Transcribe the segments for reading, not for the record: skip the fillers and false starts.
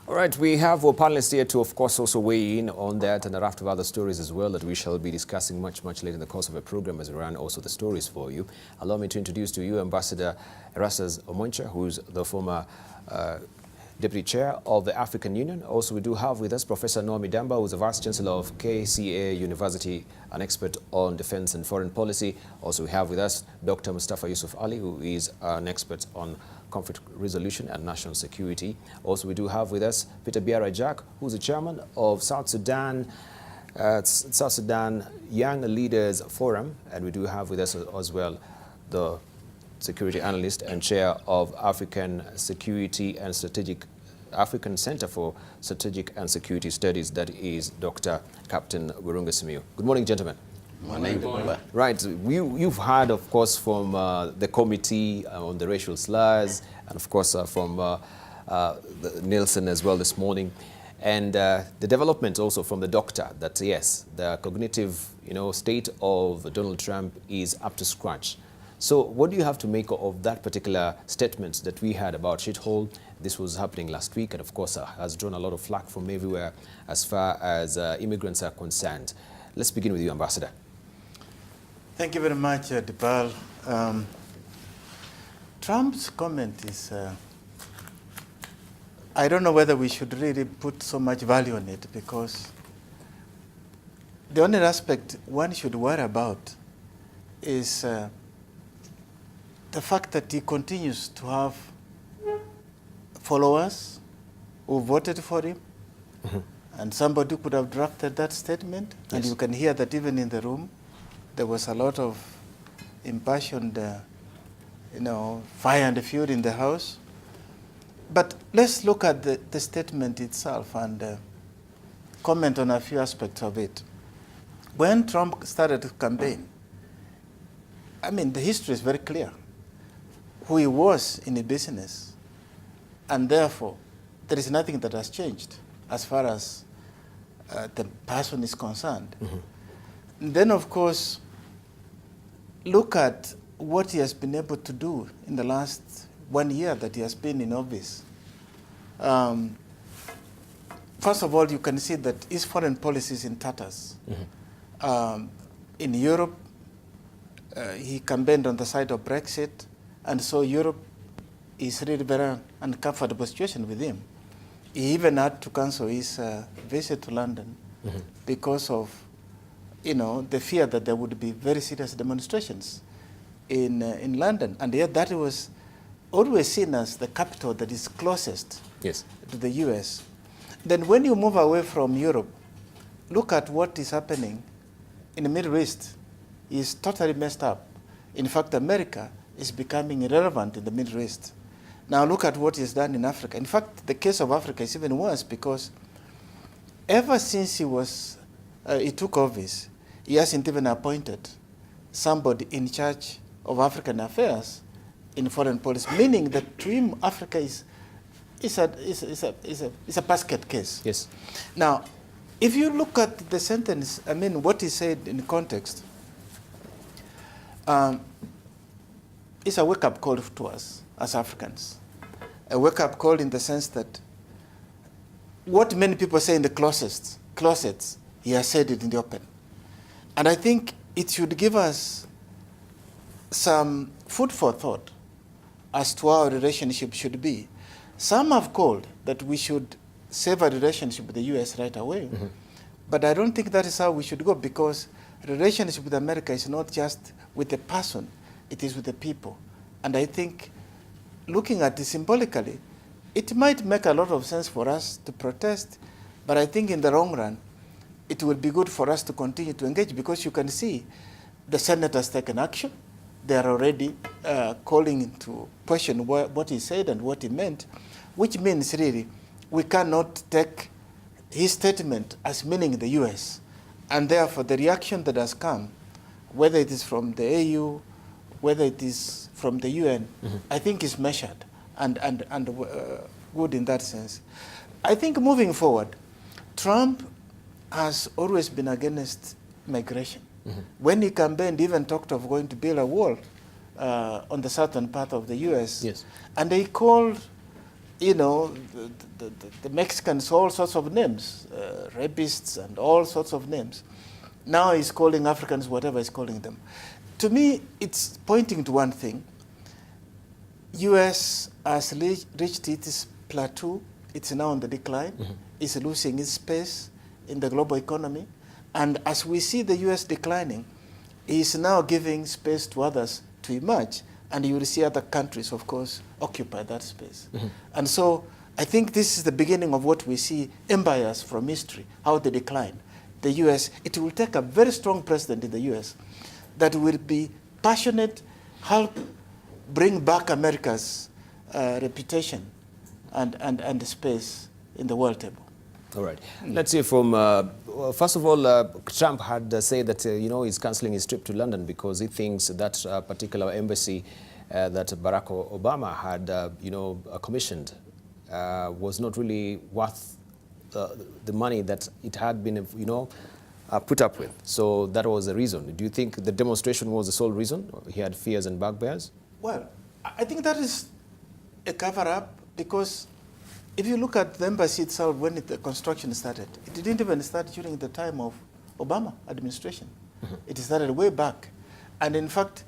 All right, we have our panelists here to, of course, also weigh in on that and a raft of other stories as well that we shall be discussing much later in the course of the program as we run also the stories for you. Allow me to introduce to you Ambassador Erastus Omoncha, who's the former Deputy Chair of the African Union. Also, we do have with us Professor Noah Midamba, who's the Vice Chancellor of KCA University, an expert on defense and foreign policy. Also, we have with us Dr. Mustafa Yusuf Ali, who is an expert on conflict resolution and national security. Also, we do have with us Peter Biara Jack, who's the chairman of South Sudan Young Leaders Forum. And we do have with us as well the security analyst and chair of African Center for Strategic and Security Studies, that is Dr. Captain Wirunga Simiyu. Good morning, gentlemen. Morning. Right, you've heard, of course, from the committee on the racial slurs, and of course from Nielsen as well this morning, and the development also from the doctor that yes, the cognitive state of Donald Trump is up to scratch. So what do you have to make of that particular statement that we had about shithole? This was happening last week, and of course has drawn a lot of flack from everywhere as far as immigrants are concerned. Let's begin with you, Ambassador. Thank you very much, Dipal. Trump's comment is, I don't know whether we should really put so much value on it, because the only aspect one should worry about is the fact that he continues to have followers who voted for him. Mm-hmm. And somebody could have drafted that statement. Yes. And you can hear that even in the room, there was a lot of impassioned, fire and fury in the House. But let's look at the statement itself and comment on a few aspects of it. When Trump started to campaign, the history is very clear. Who he was in the business, and therefore, there is nothing that has changed as far as the person is concerned. Mm-hmm. Then, of course, look at what he has been able to do in the last 1 year that he has been in office. First of all, you can see that his foreign policy is in tatters. Mm-hmm. In Europe, he campaigned on the side of Brexit, and so Europe is really very uncomfortable situation with him. He even had to cancel his visit to London. Mm-hmm. Because of, the fear that there would be very serious demonstrations in London. And yet that was always seen as the capital that is closest to the US. Then when you move away from Europe, look at what is happening in the Middle East. It's totally messed up. In fact, America is becoming irrelevant in the Middle East. Now look at what is done in Africa. In fact, the case of Africa is even worse, because ever since he took office, he hasn't even appointed somebody in charge of African affairs in foreign policy, meaning that to him, Africa is a basket case. Yes. Now, if you look at the sentence, what he said in context, it's a wake-up call to us as Africans. A wake-up call in the sense that what many people say in the closets, he has said it in the open. And I think it should give us some food for thought as to how our relationship should be. Some have called that we should save a relationship with the US right away. Mm-hmm. But I don't think that is how we should go, because relationship with America is not just with the person, it is with the people. And I think, looking at it symbolically, it might make a lot of sense for us to protest, but I think in the long run, it will be good for us to continue to engage, because you can see the Senate has taken action. They are already calling into question what he said and what he meant, which means really we cannot take his statement as meaning the US. And therefore, the reaction that has come, whether it is from the AU, whether it is from the UN, mm-hmm. I think is measured and good in that sense. I think moving forward, Trump has always been against migration. Mm-hmm. When he campaigned, he even talked of going to build a wall on the southern part of the US. Yes. And they called you know, the Mexicans, all sorts of names, rapists and all sorts of names. Now he's calling Africans whatever he's calling them. To me, it's pointing to one thing. U.S. has reached its plateau. It's now on the decline. Mm-hmm. It's losing its space in the global economy. And as we see the U.S. declining, it's now giving space to others to emerge. And you will see other countries, of course, occupy that space. Mm-hmm. And so I think this is the beginning of what we see empires from history, how they decline. The U.S., it will take a very strong president in the U.S. that will be passionate, help bring back America's reputation and space in the world table. All right. Let's see from, first of all, Trump had said that, he's cancelling his trip to London because he thinks that particular embassy that Barack Obama had, commissioned was not really worth the money that it had been, put up with. So that was the reason. Do you think the demonstration was the sole reason? He had fears and bugbears? Well, I think that is a cover-up because if you look at the embassy itself, when the construction started, it didn't even start during the time of Obama administration. Mm-hmm. It started way back. And in fact,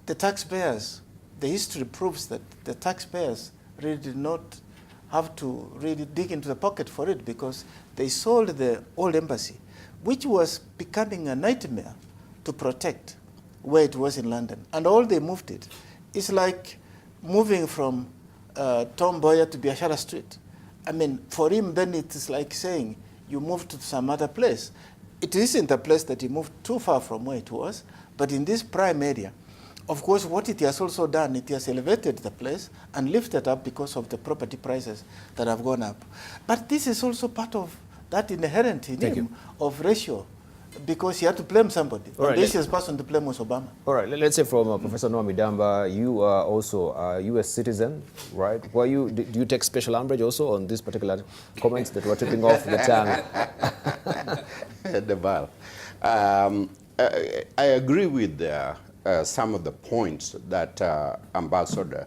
the taxpayers, the history proves that the taxpayers really did not have to really dig into the pocket for it because they sold the old embassy, which was becoming a nightmare to protect where it was in London. And all they moved it. It's like moving from Tom Mboya to Biashara Street. I mean, for him, then it is like saying you moved to some other place. It isn't a place that he moved too far from where it was, but in this prime area, of course, what it has also done, it has elevated the place and lifted up because of the property prices that have gone up. But this is also part of that inherent in him of ratio, because he had to blame somebody. Right, the easiest person to blame was Obama. All right, let's say from Professor Noah Midamba, you are also a U.S. citizen, right? Do you take special umbrage also on these particular comments that were tipping off the tongue? The ball. I agree with some of the points that Ambassador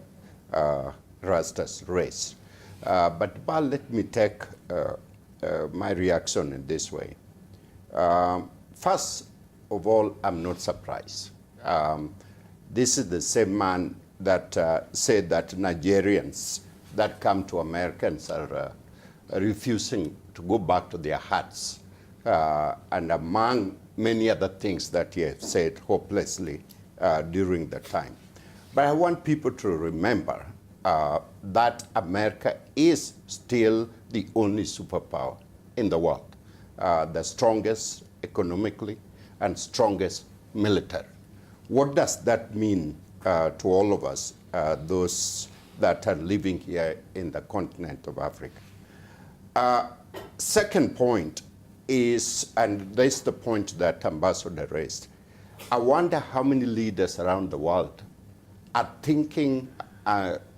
Erastus raised. But let me take my reaction in this way. First of all, I'm not surprised. This is the same man that said that Nigerians that come to Americans are refusing to go back to their huts, and among many other things that he has said hopelessly during the time. But I want people to remember that America is still the only superpower in the world. The strongest economically and strongest military. What does that mean to all of us, those that are living here in the continent of Africa? Second point is, and that's the point that Ambassador raised, I wonder how many leaders around the world are thinking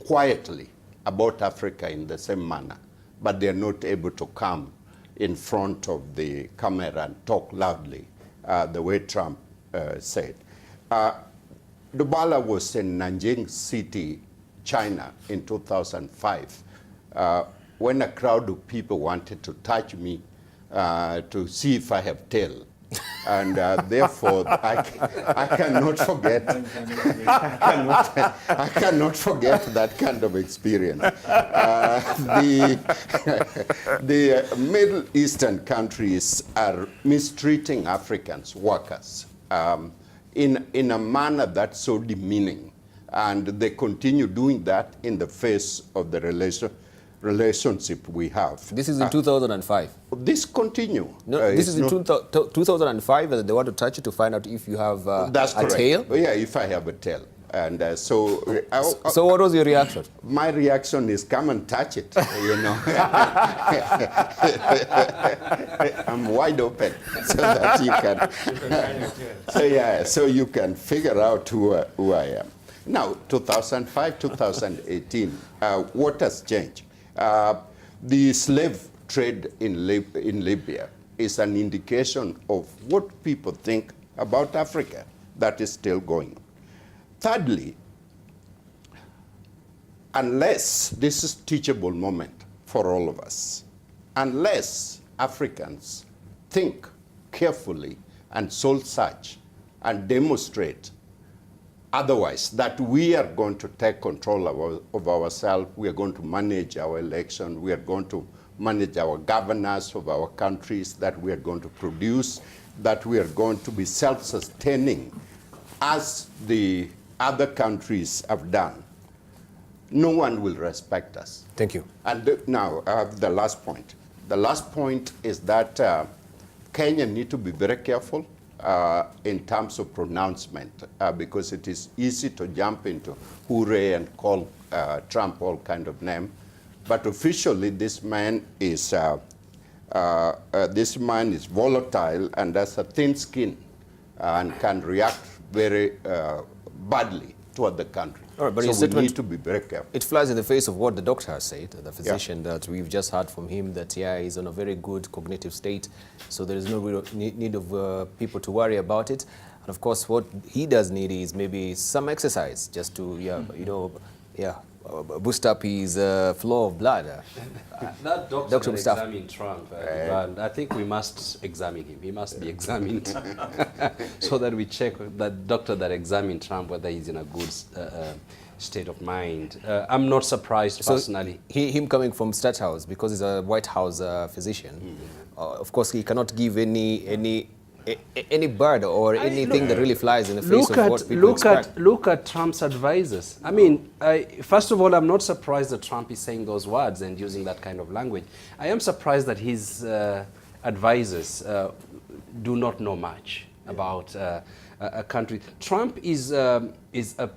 quietly about Africa in the same manner, but they're not able to come in front of the camera and talk loudly, the way Trump said. Dubala was in Nanjing City, China in 2005, when a crowd of people wanted to touch me to see if I have tail. And therefore, I cannot forget. I cannot forget that kind of experience. The Middle Eastern countries are mistreating Africans, workers, in a manner that's so demeaning, and they continue doing that in the face of the relationship we have. This is in 2005. This continue. No, this is in 2005, and they want to touch you to find out if you have a tail? Yeah, if I have a tail. And so what was your reaction? My reaction is, come and touch it, you know. I'm wide open so that you can, so you can figure out who I am. Now, 2005, 2018, what has changed? The slave trade in Libya is an indication of what people think about Africa that is still going. Thirdly, unless this is teachable moment for all of us, unless Africans think carefully and soul search and demonstrate otherwise, that we are going to take control of ourselves, we are going to manage our election, we are going to manage our governance of our countries, that we are going to produce, that we are going to be self-sustaining as the other countries have done, no one will respect us. Thank you. And now, the last point. The last point is that Kenya need to be very careful in terms of pronouncement, because it is easy to jump into hooray and call Trump all kind of name. But officially, this man is volatile and has a thin skin and can react very badly toward the country. All right, but so we need to be very careful. It flies in the face of what the doctor has said, the physician, that we've just heard from him, that, yeah, he's in a very good cognitive state, so there is no real need of people to worry about it. And of course, what he does need is maybe some exercise, just to, boost up his flow of blood. That doctor that examined Trump, I think we must examine him. He must be examined so that we check that doctor that examined Trump whether he's in a good state of mind. I'm not surprised personally. Him coming from State House, because he's a White House physician, of course he cannot give any bird or anything that really flies in the face of what people expect. Look at Trump's advisors. I mean, first of all, I'm not surprised that Trump is saying those words and using that kind of language. I am surprised that his advisors do not know much about a country. Trump is a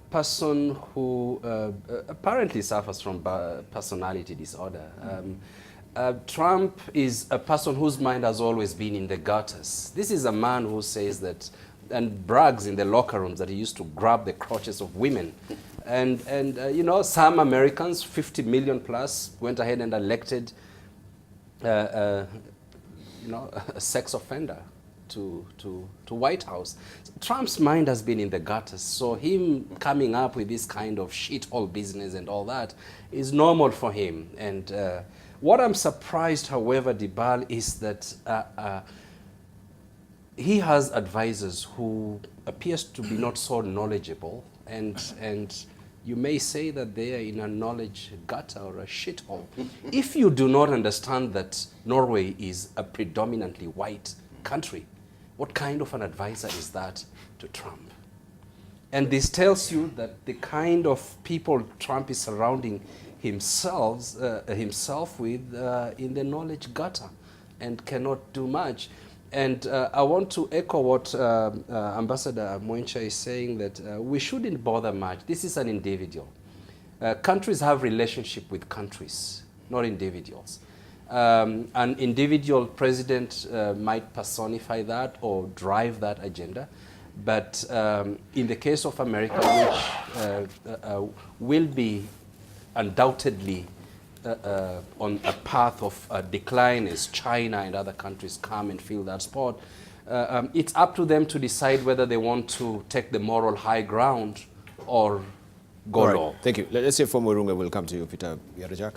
person who apparently suffers from personality disorder. Trump is a person whose mind has always been in the gutters. This is a man who says that, and brags in the locker rooms, that he used to grab the crotches of women. And some Americans, 50 million plus, went ahead and elected a sex offender to White House. Trump's mind has been in the gutters, so him coming up with this kind of shithole business and all that is normal for him. And what I'm surprised, however, Dibal, is that he has advisors who appears to be not so knowledgeable, and you may say that they are in a knowledge gutter or a shithole. If you do not understand that Norway is a predominantly white country, what kind of an advisor is that to Trump? And this tells you that the kind of people Trump is surrounding himself with in the knowledge gutter and cannot do much. And I want to echo what Ambassador Mwencha is saying, that we shouldn't bother much. This is an individual. Countries have relationship with countries, not individuals. An individual president might personify that or drive that agenda. But in the case of America, which will be undoubtedly on a path of decline as China and other countries come and fill that spot, it's up to them to decide whether they want to take the moral high ground or go low. Thank you. Let's hear from Wirunga. We'll come to you, Peter Yarajak.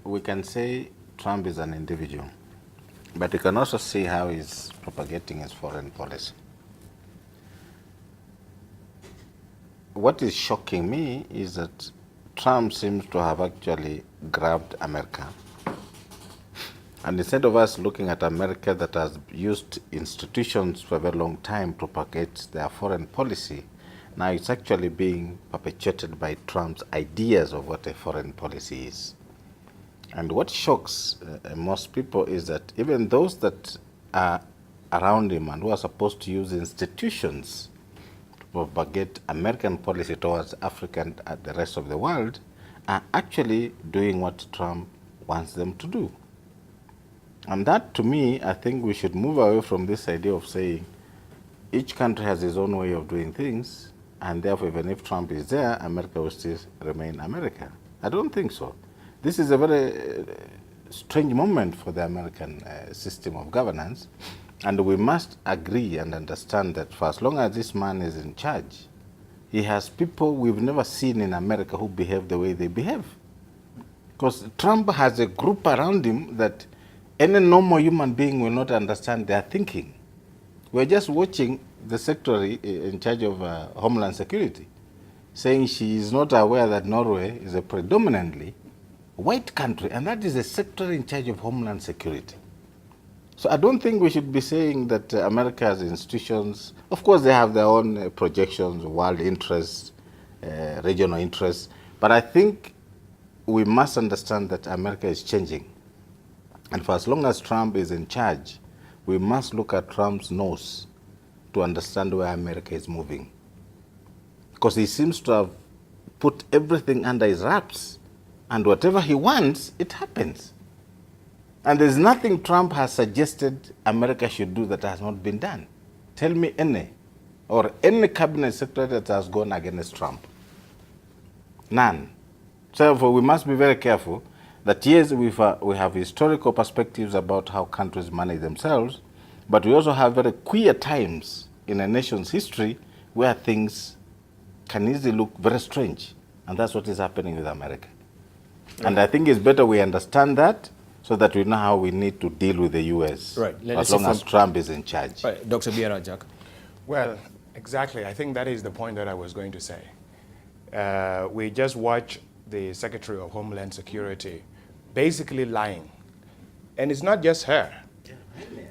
We can say Trump is an individual, but you can also see how he's propagating his foreign policy. What is shocking me is that Trump seems to have actually grabbed America. And instead of us looking at America that has used institutions for a very long time to propagate their foreign policy, now it's actually being perpetuated by Trump's ideas of what a foreign policy is. And what shocks most people is that even those that are around him and who are supposed to use institutions to propagate American policy towards Africa and the rest of the world are actually doing what Trump wants them to do. And that, to me, I think we should move away from this idea of saying each country has its own way of doing things, and therefore even if Trump is there, America will still remain America. I don't think so. This is a very strange moment for the American system of governance, And we must agree and understand that for as long as this man is in charge, he has people we've never seen in America who behave the way they behave. Because Trump has a group around him that any normal human being will not understand their thinking. We're just watching the secretary in charge of Homeland Security saying she is not aware that Norway is a predominantly white country, and that is a secretary in charge of Homeland Security. So I don't think we should be saying that America's institutions, of course they have their own projections, world interests, regional interests, but I think we must understand that America is changing. And for as long as Trump is in charge, we must look at Trump's nose to understand where America is moving. Because he seems to have put everything under his wraps, and whatever he wants, it happens. And there's nothing Trump has suggested America should do that has not been done. Tell me any, or any cabinet secretary that has gone against Trump. None. So we must be very careful that yes, we have historical perspectives about how countries manage themselves, but we also have very queer times in a nation's history where things can easily look very strange. And that's what is happening with America. And I think it's better we understand that so that we know how we need to deal with the U.S. Right. As long as Trump is in charge. Right. Dr. Biara Jack. Well, exactly. I think that is the point that I was going to say. We just watched the Secretary of Homeland Security basically lying. And it's not just her.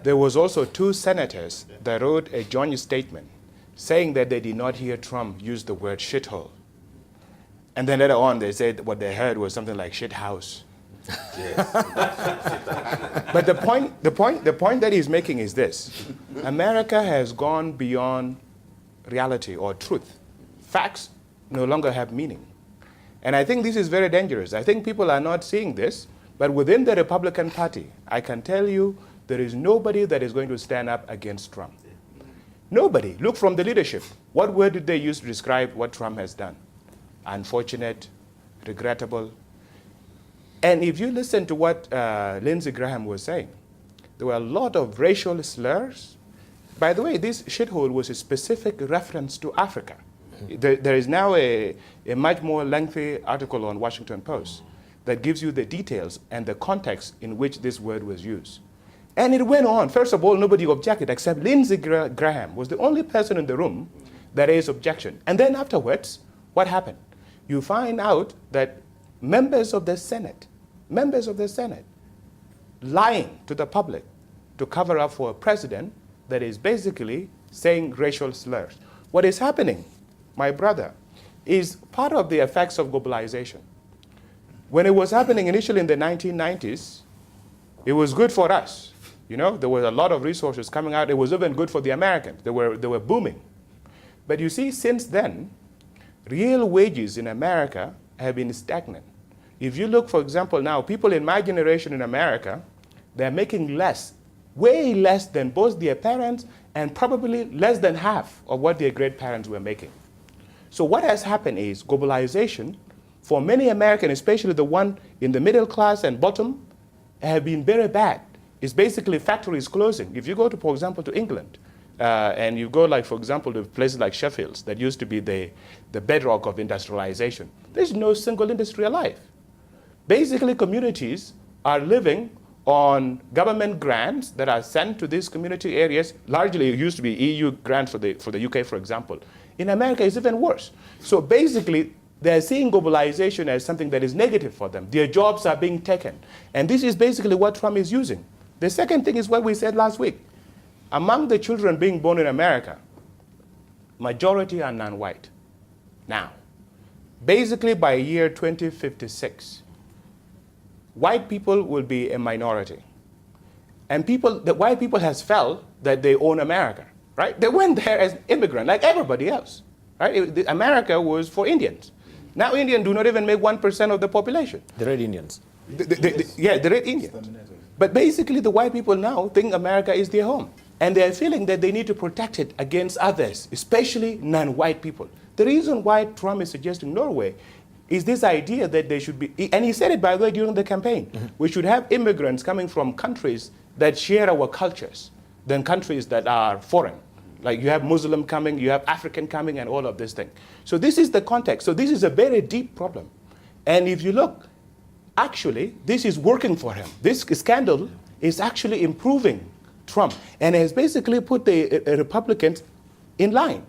There was also 2 senators that wrote a joint statement saying that they did not hear Trump use the word shithole. And then later on, they said what they heard was something like shit house. But the point that he's making is this. America has gone beyond reality or truth. Facts no longer have meaning. And I think this is very dangerous. I think people are not seeing this, but within the Republican Party, I can tell you there is nobody that is going to stand up against Trump. Nobody. Look from the leadership. What word did they use to describe what Trump has done? Unfortunate, regrettable. And if you listen to what Lindsey Graham was saying, there were a lot of racial slurs. By the way, this shithole was a specific reference to Africa. There is now a much more lengthy article on Washington Post that gives you the details and the context in which this word was used. And it went on. First of all, nobody objected except Lindsey Graham was the only person in the room that raised objection. And then afterwards, what happened? You find out that members of the Senate, lying to the public to cover up for a president that is basically saying racial slurs. What is happening, my brother, is part of the effects of globalization. When it was happening initially in the 1990s, it was good for us. You know, there was a lot of resources coming out. It was even good for the Americans. They were booming. But you see, since then, real wages in America have been stagnant. If you look, for example, now, people in my generation in America, they're making less, way less than both their parents and probably less than half of what their great parents were making. So what has happened is globalization, for many Americans, especially the one in the middle class and bottom, have been very bad. It's basically factories closing. If you go to, for example, to England, and you go, like, for example, to places like Sheffield, that used to be the bedrock of industrialization, there's no single industry alive. Basically, communities are living on government grants that are sent to these community areas. Largely, it used to be EU grants for the UK, for example. In America, it's even worse. So basically, they're seeing globalization as something that is negative for them. Their jobs are being taken. And this is basically what Trump is using. The second thing is what we said last week. Among the children being born in America, majority are non-white. Now, basically by year 2056, white people will be a minority. And the white people has felt that they own America, right? They went there as immigrants, like everybody else, right? America was for Indians. Now Indians do not even make 1% of the population. The Red Indians. The Red Indians. But basically the white people now think America is their home. And they're feeling that they need to protect it against others, especially non-white people. The reason why Trump is suggesting Norway is this idea that they should be, and he said it, by the way, during the campaign, we should have immigrants coming from countries that share our cultures. than countries that are foreign. Like you have Muslim coming, you have African coming, and all of this thing. So this is the context. So this is a very deep problem. And if you look, actually, this is working for him. This scandal is actually improving Trump and has basically put the Republicans in line.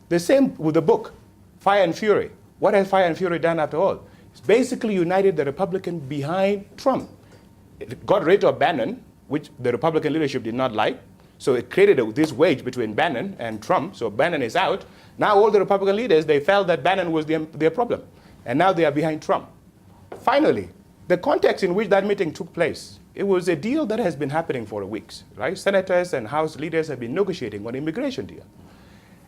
The same with the book, Fire and Fury. What has Fire and Fury done after all? It's basically united the Republicans behind Trump. It got rid of Bannon, which the Republican leadership did not like. So it created this wedge between Bannon and Trump. So Bannon is out. Now all the Republican leaders, they felt that Bannon was their problem. And now they are behind Trump. Finally, the context in which that meeting took place, it was a deal that has been happening for weeks, right? Senators and House leaders have been negotiating on an immigration deal.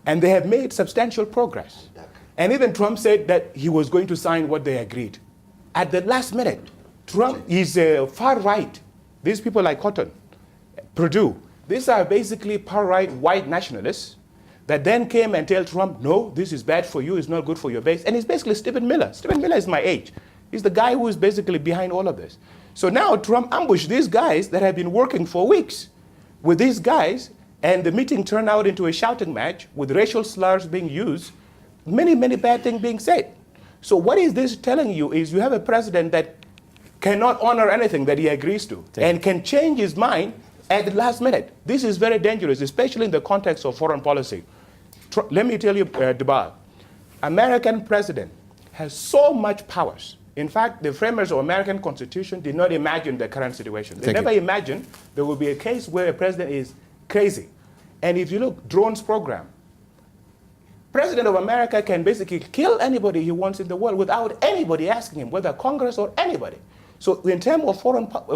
And they have made substantial progress. And even Trump said that he was going to sign what they agreed. At the last minute, Trump is far right. These people like Cotton, Purdue, these are basically far-right white nationalists that then came and tell Trump, no, this is bad for you, it's not good for your base. And it's basically Stephen Miller. Stephen Miller is my age. He's the guy who is basically behind all of this. So now Trump ambushed these guys that have been working for weeks with these guys, and the meeting turned out into a shouting match with racial slurs being used, many, many bad things being said. So what is this telling you is you have a president that cannot honor anything that he agrees to and can change his mind at the last minute. This is very dangerous, especially in the context of foreign policy. Let me tell you, Dubal, American president has so much powers. In fact, the framers of American Constitution did not imagine the current situation. They never imagined there will be a case where a president is crazy. And if you look, drones program, President of America can basically kill anybody he wants in the world without anybody asking him, whether Congress or anybody. So in terms of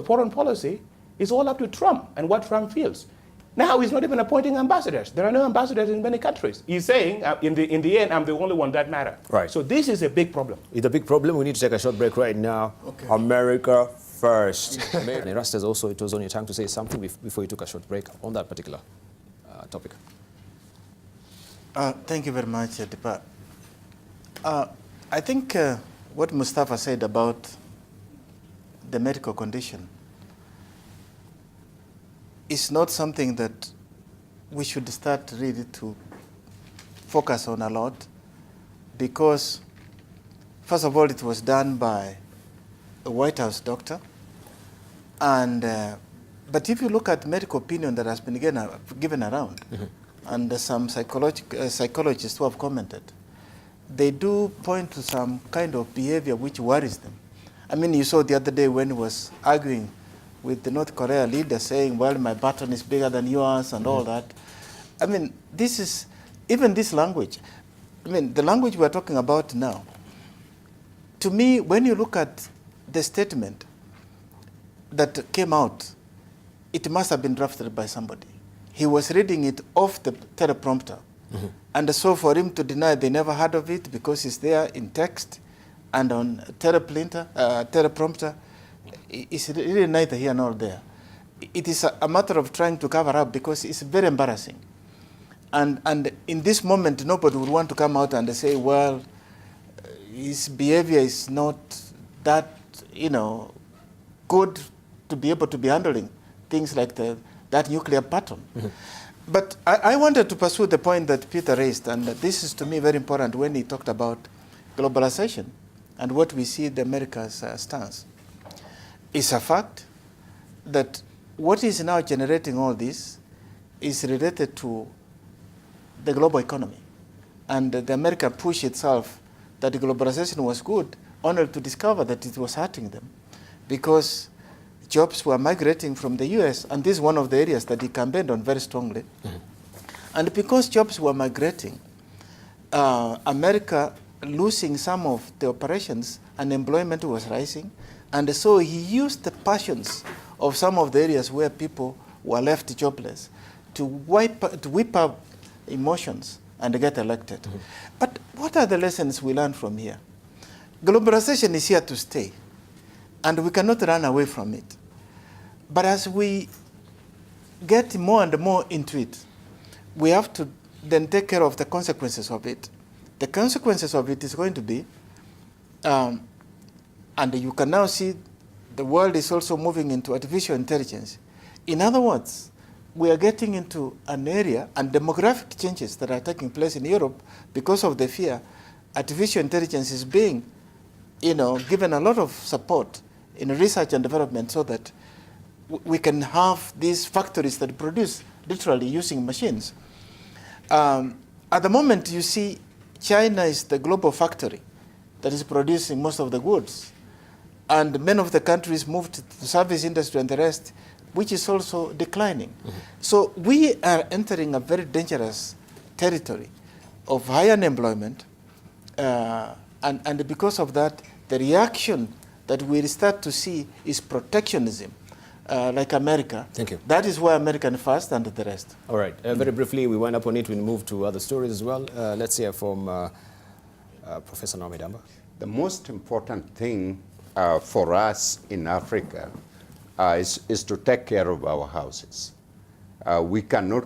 foreign policy, it's all up to Trump and what Trump feels. Now he's not even appointing ambassadors. There are no ambassadors in many countries. He's saying, in the end, I'm the only one that matters. Right. So this is a big problem. It's a big problem. We need to take a short break right now. Okay. America first. And Erastus, also, it was on your tongue to say something before you took a short break on that particular topic. Thank you very much, Dipa. I think what Mustafa said about the medical condition is not something that we should start really to focus on a lot, because first of all, it was done by a White House doctor, and but if you look at medical opinion that has been given around, and some psychologists who have commented, they do point to some kind of behavior which worries them. I mean, you saw the other day when he was arguing with the North Korea leader saying, well, my baton is bigger than yours and all that. I mean, this is, even this language, I mean, the language we're talking about now, to me, when you look at the statement that came out, it must have been drafted by somebody. He was reading it off the teleprompter. And so for him to deny they never heard of it because it's there in text and on teleprompter, it's really neither here nor there. It is a matter of trying to cover up because it's very embarrassing. And in this moment, nobody would want to come out and say, well, his behavior is not that, good to be able to be handling things like that nuclear pattern. But I wanted to pursue the point that Peter raised, and this is to me very important when he talked about globalization and what we see the America's stance. It's a fact that what is now generating all this is related to the global economy. And the American push itself that globalization was good, only to discover that it was hurting them, because jobs were migrating from the US, and this is one of the areas that he campaigned on very strongly. And because jobs were migrating, America losing some of the operations, unemployment was rising, and so he used the passions of some of the areas where people were left jobless to whip up emotions and get elected. But what are the lessons we learn from here? Globalization is here to stay, and we cannot run away from it. But as we get more and more into it, we have to then take care of the consequences of it. The consequences of it is going to be, and you can now see the world is also moving into artificial intelligence. In other words, we are getting into an area and demographic changes that are taking place in Europe because of the fear. Artificial intelligence is being, given a lot of support in research and development so that we can have these factories that produce literally using machines. At the moment, you see, China is the global factory that is producing most of the goods. And many of the countries moved to the service industry and the rest, which is also declining. Mm-hmm. So we are entering a very dangerous territory of high unemployment. And because of that, the reaction that we start to see is protectionism, like America. Thank you. That is why American first and the rest. All right. Very briefly, we wind up on it. We move to other stories as well. Let's hear from Professor Naomi Damba. The most important thing for us in Africa is to take care of our houses. We cannot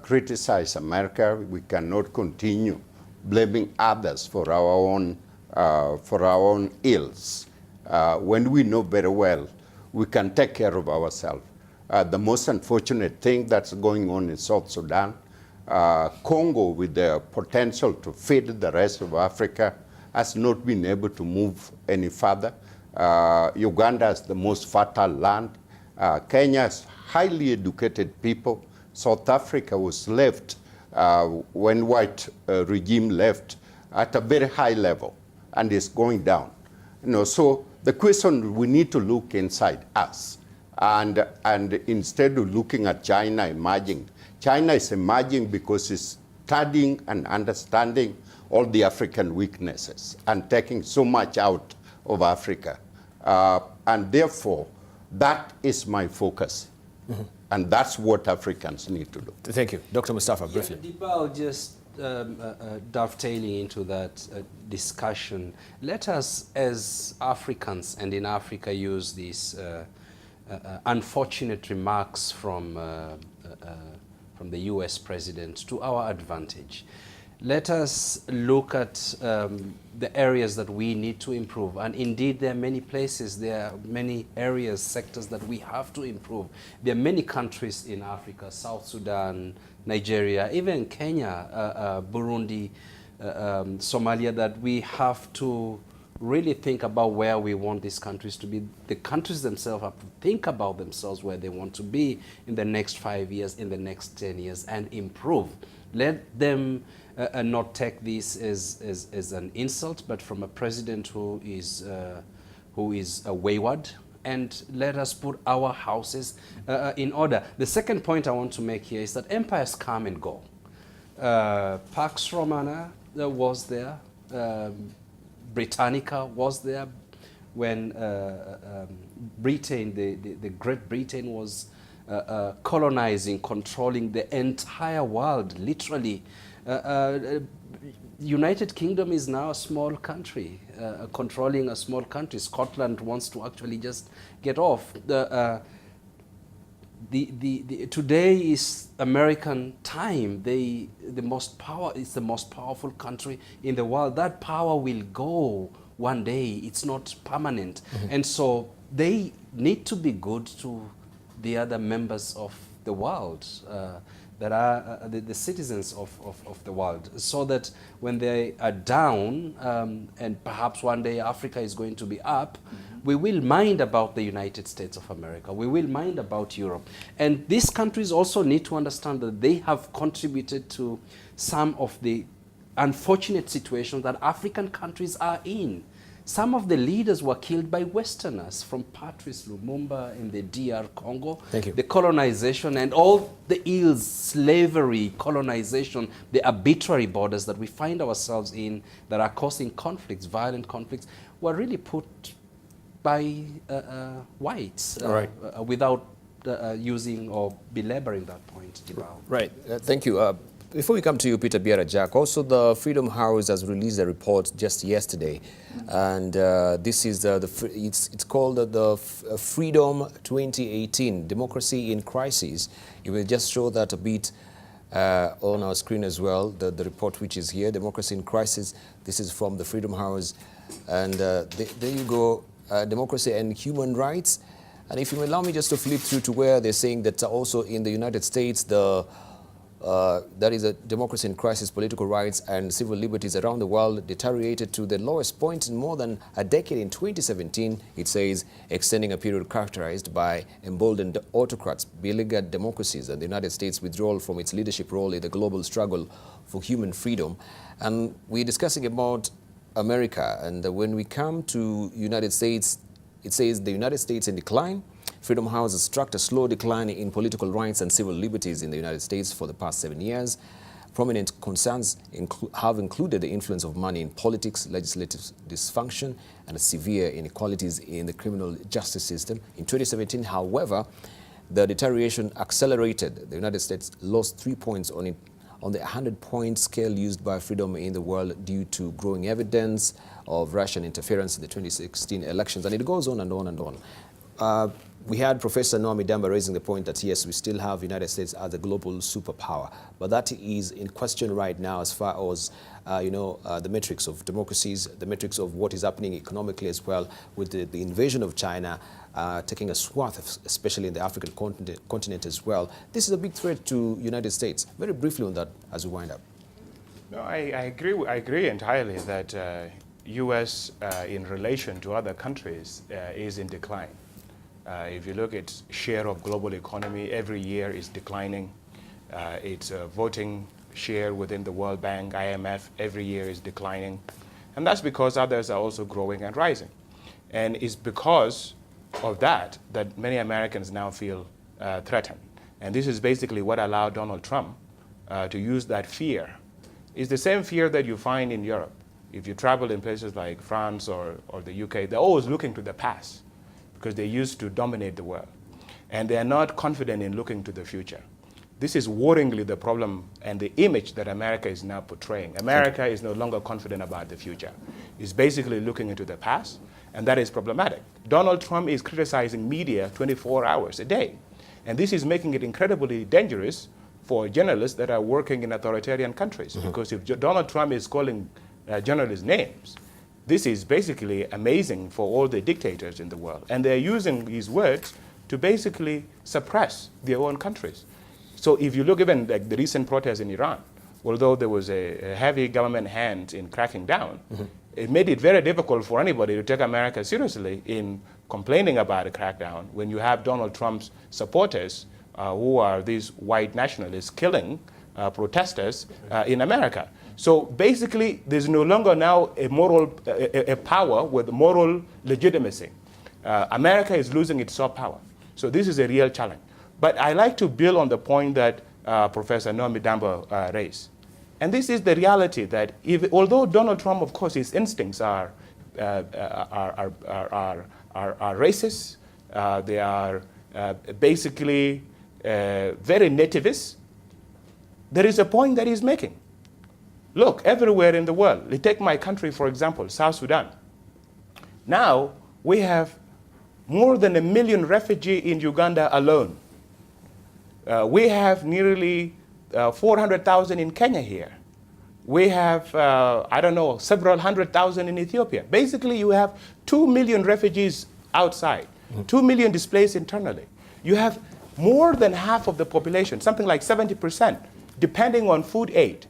criticize America. We cannot continue blaming others for our own ills. When we know very well, we can take care of ourselves. The most unfortunate thing that's going on in South Sudan, Congo, with the potential to feed the rest of Africa, has not been able to move any further. Uganda is the most fertile land. Kenya has highly educated people. South Africa was left, when white regime left, at a very high level, and is going down. So the question, we need to look inside us. And instead of looking at China emerging, China is emerging because it's studying and understanding all the African weaknesses and taking so much out of Africa. And therefore, that is my focus. Mm-hmm. And that's what Africans need to do. Thank you. Dr. Mustafa, briefly. Dibao, just dovetailing into that discussion, let us, as Africans and in Africa, use these unfortunate remarks from the US president to our advantage. Let us look at the areas that we need to improve. And indeed, there are many places, there are many areas, sectors that we have to improve. There are many countries in Africa, South Sudan, Nigeria, even Kenya, Burundi, Somalia, that we have to really think about where we want these countries to be. The countries themselves have to think about themselves where they want to be in the next 5 years, in the next 10 years, and improve. Let them not take this as an insult, but from a president who is wayward, and let us put our houses in order. The second point I want to make here is that empires come and go. Pax Romana was there. Britannica was there when Britain, the Great Britain, was colonizing, controlling the entire world, literally. United Kingdom is now a small country, controlling a small country. Scotland wants to actually just get off. Today is American time. It's the most powerful country in the world. That power will go one day. It's not permanent. Mm-hmm. And so they need to be good to the other members of the world, that are the citizens of the world, so that when they are down, and perhaps one day Africa is going to be up, mm-hmm. we will mind about the United States of America. We will mind about Europe. And these countries also need to understand that they have contributed to some of the unfortunate situations that African countries are in. Some of the leaders were killed by Westerners, from Patrice Lumumba in the DR Congo. Thank you. The colonization and all the ills, slavery, colonization, the arbitrary borders that we find ourselves in that are causing conflicts, violent conflicts, were really put by whites, without using or belaboring that point. Right. Thank you. Before we come to you, Peter Biara-Jack, also the Freedom House has released a report just yesterday, and this is it's called the Freedom 2018, Democracy in Crisis. You will just show that a bit on our screen as well, the report which is here, Democracy in Crisis. This is from the Freedom House, and there you go, Democracy and Human Rights. And if you allow me just to flip through to where they're saying that also in the United States, that is a democracy in crisis, political rights and civil liberties around the world deteriorated to the lowest point in more than a decade in 2017, it says, extending a period characterized by emboldened autocrats, beleaguered democracies, and the United States' withdrawal from its leadership role in the global struggle for human freedom. And we're discussing about America, and when we come to United States, it says the United States in decline. Freedom House has tracked a slow decline in political rights and civil liberties in the United States for the past 7 years. Prominent concerns have included the influence of money in politics, legislative dysfunction, and severe inequalities in the criminal justice system. In 2017, however, the deterioration accelerated. The United States lost 3 points on the 100-point scale used by Freedom in the World due to growing evidence of Russian interference in the 2016 elections. And it goes on and on and on. We had Professor Noah Midamba raising the point that, yes, we still have the United States as a global superpower, but that is in question right now as far as, the metrics of democracies, the metrics of what is happening economically as well, with the invasion of China taking a swath, especially in the African continent as well. This is a big threat to United States. Very briefly on that as we wind up. No, I agree entirely that U.S. In relation to other countries is in decline. If you look at share of global economy, every year is declining. Its voting share within the World Bank, IMF, every year is declining. And that's because others are also growing and rising. And it's because of that many Americans now feel threatened. And this is basically what allowed Donald Trump to use that fear. It's the same fear that you find in Europe. If you travel in places like France or the UK, they're always looking to the past, because they used to dominate the world. And they are not confident in looking to the future. This is worryingly the problem and the image that America is now portraying. America is no longer confident about the future. It's basically looking into the past, and that is problematic. Donald Trump is criticizing media 24 hours a day. And this is making it incredibly dangerous for journalists that are working in authoritarian countries. Because if Donald Trump is calling journalists names, this is basically amazing for all the dictators in the world. And they're using these words to basically suppress their own countries. So if you look even like the recent protests in Iran, although there was a heavy government hand in cracking down, it made it very difficult for anybody to take America seriously in complaining about a crackdown when you have Donald Trump's supporters, who are these white nationalists, killing protesters in America. So basically, there's no longer now a power with moral legitimacy. America is losing its soft power. So this is a real challenge. But I like to build on the point that Professor Noah Midamba raised. And this is the reality that although Donald Trump, of course, his instincts are racist, they are basically very nativist, there is a point that he's making. Look, everywhere in the world, take my country, for example, South Sudan. Now, we have more than 1 million refugees in Uganda alone. We have nearly 400,000 in Kenya here. We have, several 100,000 in Ethiopia. Basically, you have 2 million refugees outside, 2 million displaced internally. You have more than half of the population, something like 70%, depending on food aid,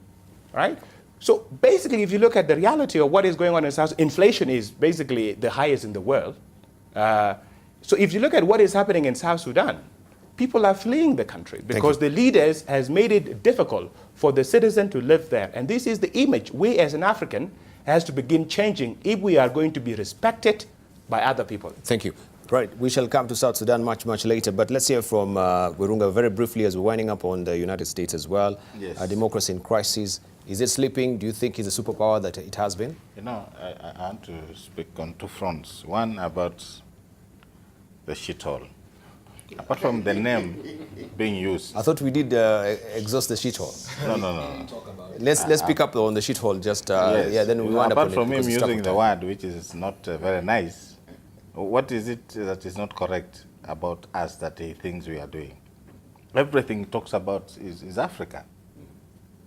right? So basically, if you look at the reality of what is going on in South, inflation is basically the highest in the world. So if you look at what is happening in South Sudan, people are fleeing the country because the leaders has made it difficult for the citizen to live there. And this is the image we as an African has to begin changing if we are going to be respected by other people. Thank you. Right, we shall come to South Sudan much later, but let's hear from Wirunga very briefly as we're winding up on the United States as well. Yes. A democracy in crisis. Is it sleeping? Do you think it's a superpower that it has been? You know, I want to speak on two fronts. One about the shithole. Apart from the name being used. I thought we did exhaust the shithole. No. Let's pick up on the shithole just, Yes. yeah, then we wind up on Apart it from him because it's using tough the time. word, which is not very nice, what is it that is not correct about us that he thinks we are doing? Everything he talks about is Africa.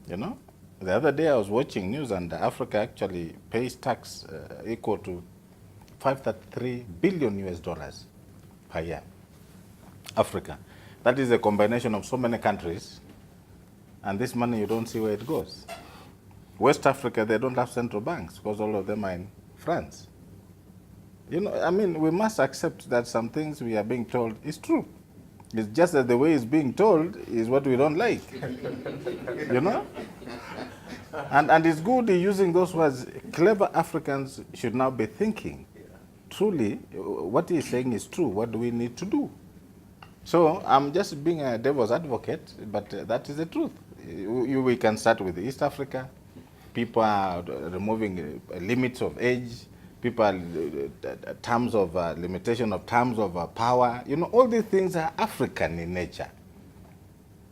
You know? The other day I was watching news and Africa actually pays tax equal to $533 billion per year. Africa. That is a combination of so many countries, and this money, you don't see where it goes. West Africa, they don't have central banks because all of them are in France. You know, I mean, we must accept that some things we are being told is true. It's just that the way it's being told is what we don't like. You know? And it's good using those words. Clever Africans should now be thinking, truly, what he's saying is true. What do we need to do? So I'm just being a devil's advocate, but that is the truth. We can start with East Africa. People are removing limits of age. People are terms of limitation of terms of power. You know, all these things are African in nature.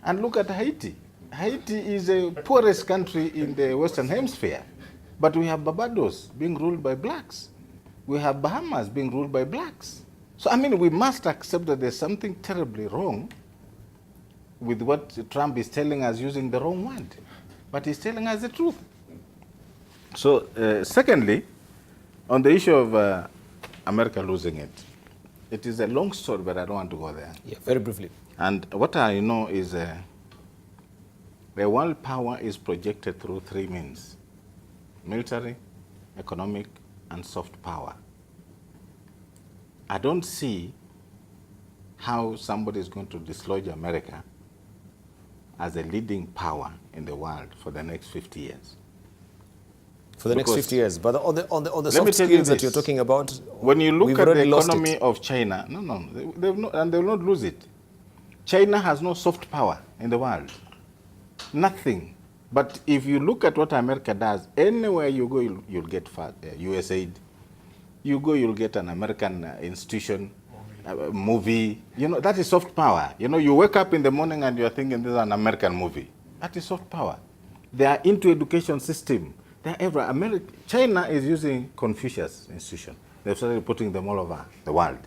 And look at Haiti. Haiti is the poorest country in the Western Hemisphere, but we have Barbados being ruled by blacks. We have Bahamas being ruled by blacks. So, I mean, we must accept that there's something terribly wrong with what Trump is telling us using the wrong word, but he's telling us the truth. So, secondly, on the issue of America losing it, it is a long story, but I don't want to go there. Yeah, very briefly. And what I know is the world power is projected through three means: military, economic, and soft power. I don't see how somebody is going to dislodge America as a leading power in the world for the next 50 years. For the next Because 50 years. But on the let me soft tell you skills that this. you're talking about, When you look we've at the already lost economy it. of China, they will not lose it. China has no soft power in the world. Nothing. But if you look at what America does, anywhere you go, you'll get USAID. You go, you'll get an American institution, movie. You know, that is soft power. You know, you wake up in the morning and you're thinking this is an American movie. That is soft power. They are into education system. China is using Confucius Institution. They've started putting them all over the world.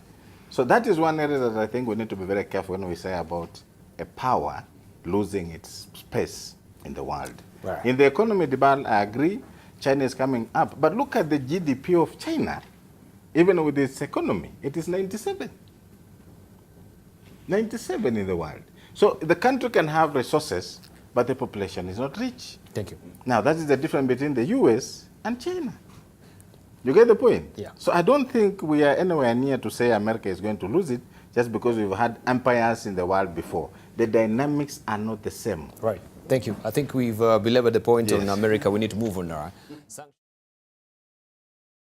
So that is one area that I think we need to be very careful when we say about a power losing its space in the world. Right. In the economy debate, I agree, China is coming up. But look at the GDP of China. Even with its economy, it is 97. 97 in the world. So the country can have resources, but the population is not rich. Thank you. Now, that is the difference between the US and China. You get the point? Yeah. So I don't think we are anywhere near to say America is going to lose it just because we've had empires in the world before. The dynamics are not the same. Right. Thank you. I think we've belabored the point Yes. on America. We need to move on now.